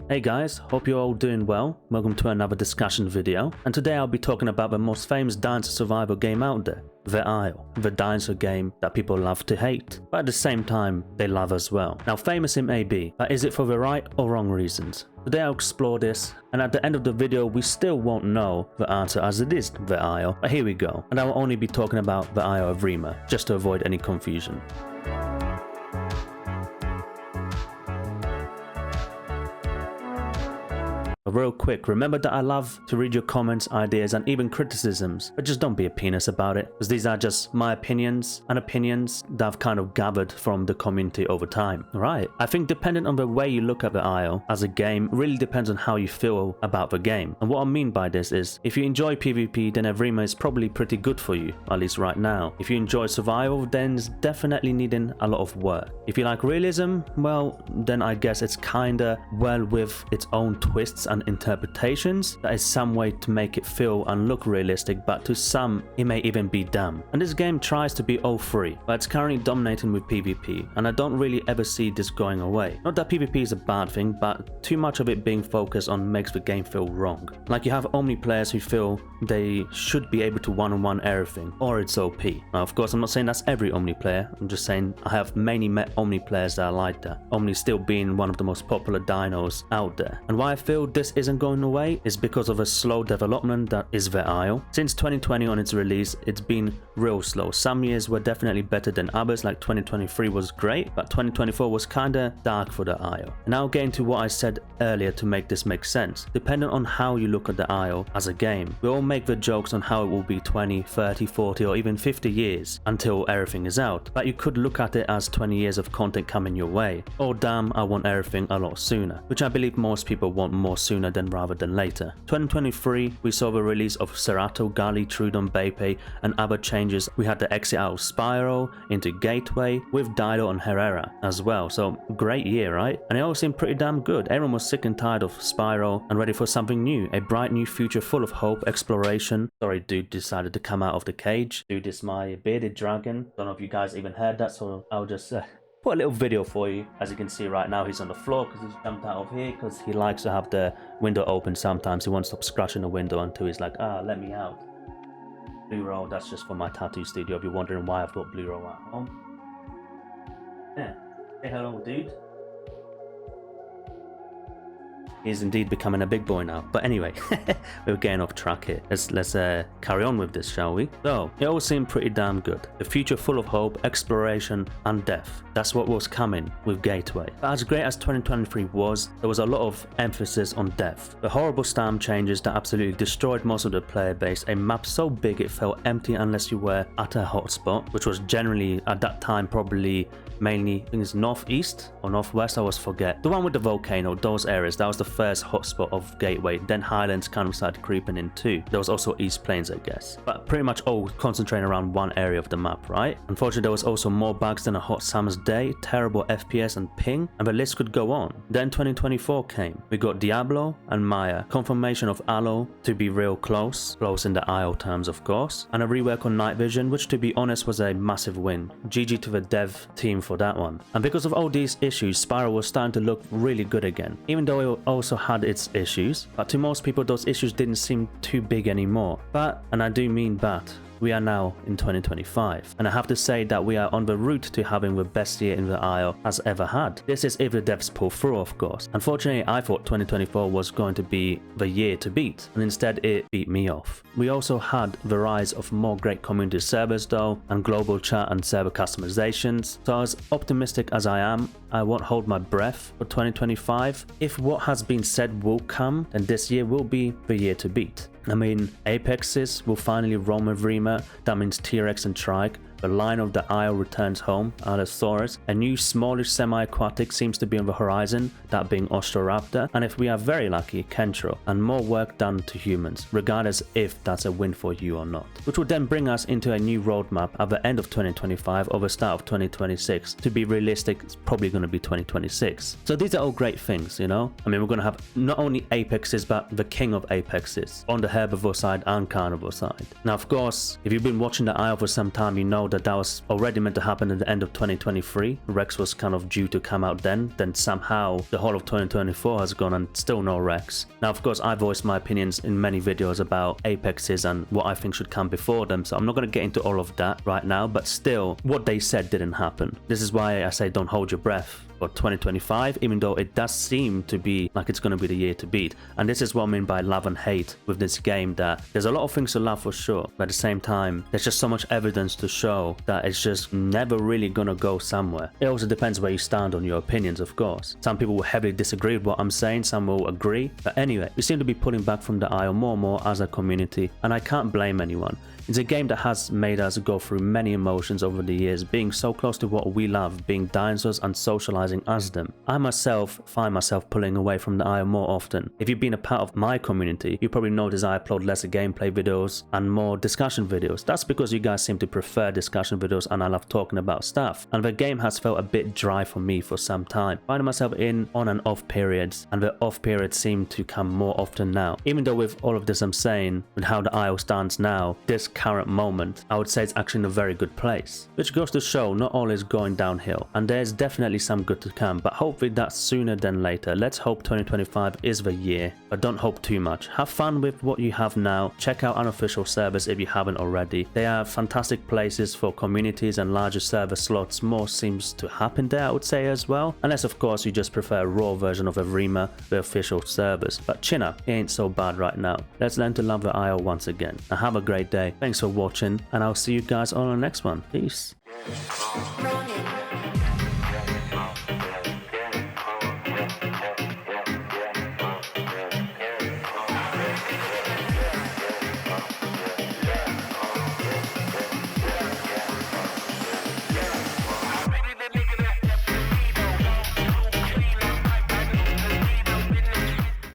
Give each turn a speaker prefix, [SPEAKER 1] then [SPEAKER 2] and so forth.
[SPEAKER 1] Hey guys, hope you're all doing well. Welcome to another discussion video, and today I'll be talking about the most famous dinosaur survival game out there, The Isle, the dinosaur game that people love to hate, but at the same time they love as well. Now famous it may be, but is it for the right or wrong reasons? Today I'll explore this, and at the end of the video we still won't know the answer as it is The Isle, but here we go, and I will only be talking about the Isle of Rima, just to avoid any confusion. Real quick, remember that I love to read your comments, ideas and even criticisms, but just don't be a penis about it, because these are just my opinions and opinions that I've kind of gathered from the community over time. Alright, I think depending on the way you look at the Isle as a game really depends on how you feel about the game. And what I mean by this is, if you enjoy PvP then Rima is probably pretty good for you, at least right now. If you enjoy survival then it's definitely needing a lot of work. If you like realism, well then I guess it's kinda well with its own twists and interpretations. That is some way to make it feel and look realistic, but to some it may even be dumb. And this game tries to be all three, but it's currently dominating with PvP, and I don't really ever see this going away. Not that PvP is a bad thing, but too much of it being focused on makes the game feel wrong. Like you have Omni players who feel they should be able to one-on-one everything, or it's OP. Now of course I'm not saying that's every Omni player, I'm just saying I have mainly met Omni players that are like that. Omni still being one of the most popular dinos out there. And why I feel this isn't going away is because of a slow development that is The Isle. Since 2020 on its release, it's been real slow. Some years were definitely better than others, like 2023 was great, but 2024 was kinda dark for The Isle. And I'll get into what I said earlier to make this make sense. Depending on how you look at The Isle as a game, we all make the jokes on how it will be 20, 30, 40 or even 50 years until everything is out, but you could look at it as 20 years of content coming your way. Or damn, I want everything a lot sooner, which I believe most people want more sooner than rather than later. 2023 we saw the release of Cerato, Gali, Trudon, Bepe and other changes. We had the exit out of Spiral into Gateway with Dido and Herrera as well, so great year, right? And it all seemed pretty damn good. Everyone was sick and tired of Spiral and ready for something new, a bright new future full of hope, exploration. Sorry, dude decided to come out of the cage. Dude is my bearded dragon. Don't know if you guys even heard that, so I'll just put a little video for you. As you can see right now he's on the floor because he's jumped out of here because he likes to have the window open sometimes. He won't stop scratching the window until he's like, let me out. Blue roll, that's just for my tattoo studio if you're wondering why I've got blue roll at home. Yeah, say hello dude. He's indeed becoming a big boy now. But anyway, we're getting off track here. Let's carry on with this, shall we? So, it all seemed pretty damn good. The future full of hope, exploration, and death. That's what was coming with Gateway. But as great as 2023 was, there was a lot of emphasis on death. The horrible stamp changes that absolutely destroyed most of the player base. A map so big it felt empty unless you were at a hotspot, which was generally, at that time, probably mainly, I think it's northeast or northwest, I always forget. The one with the volcano, those areas, that was the first hotspot of Gateway. Then Highlands kind of started creeping in too. There was also East Plains, I guess. But pretty much all concentrating around one area of the map, right? Unfortunately, there was also more bugs than a hot summer's day, terrible FPS and ping, and the list could go on. Then 2024 came. We got Diablo and Maya, confirmation of Aloe to be real close in the Isle terms of course, and a rework on night vision, which to be honest was a massive win. GG to the dev team for that one. And because of all these issues, Spiral was starting to look really good again, even though it also had its issues, but to most people those issues didn't seem too big anymore. But, and I do mean but, we are now in 2025, and I have to say that we are on the route to having the best year in the Isle has ever had. This is if the devs pull through, of course. Unfortunately, I thought 2024 was going to be the year to beat, and instead it beat me off. We also had the rise of more great community servers though, and global chat and server customizations, so as optimistic as I am, I won't hold my breath for 2025. If what has been said will come, then this year will be the year to beat. I mean, Apexes will finally roam with Rima, that means T-Rex and Trike. The line of the Isle returns home, Allosaurus. A new smallish semi-aquatic seems to be on the horizon, that being Ostroraptor, and if we are very lucky, Kentro, and more work done to humans, regardless if that's a win for you or not. Which will then bring us into a new roadmap at the end of 2025 or the start of 2026. To be realistic, it's probably going to be 2026. So these are all great things, you know? I mean, we're going to have not only Apexes, but the king of Apexes, on the herbivore side and carnivore side. Now, of course, if you've been watching the Isle for some time, you know know that that was already meant to happen at the end of 2023. Rex was kind of due to come out then somehow the whole of 2024 has gone and still no Rex. Now of course I voiced my opinions in many videos about Apexes and what I think should come before them, so I'm not going to get into all of that right now, but still what they said didn't happen. This is why I say don't hold your breath for 2025, even though it does seem to be like it's going to be the year to beat. And this is what I mean by love and hate with this game, that there's a lot of things to love for sure, but at the same time there's just so much evidence to show that it's just never really gonna go somewhere. It also depends where you stand on your opinions, of course. Some people will heavily disagree with what I'm saying, some will agree, but anyway, we seem to be pulling back from the aisle more and more as a community, and I can't blame anyone. It's a game that has made us go through many emotions over the years, being so close to what we love, being dinosaurs and socializing as them. I myself find myself pulling away from the aisle more often. If you've been a part of my community, you probably notice I upload less gameplay videos and more discussion videos. That's because you guys seem to prefer discussion videos and I love talking about stuff. And the game has felt a bit dry for me for some time, finding myself in on and off periods, and the off periods seem to come more often now. Even though with all of this I'm saying, and how the aisle stands now, this current moment, I would say it's actually in a very good place. Which goes to show not all is going downhill, and there's definitely some good to come, but hopefully that's sooner than later. Let's hope 2025 is the year, but don't hope too much. Have fun with what you have now. Check out unofficial servers if you haven't already. They are fantastic places for communities, and larger server slots more seems to happen there, I would say, as well. Unless of course you just prefer a raw version of Arima, the official servers. But chin up, it ain't so bad right now. Let's learn to love the IO once again. Now have a great day. Thanks for watching, and I'll see you guys on the next one. Peace.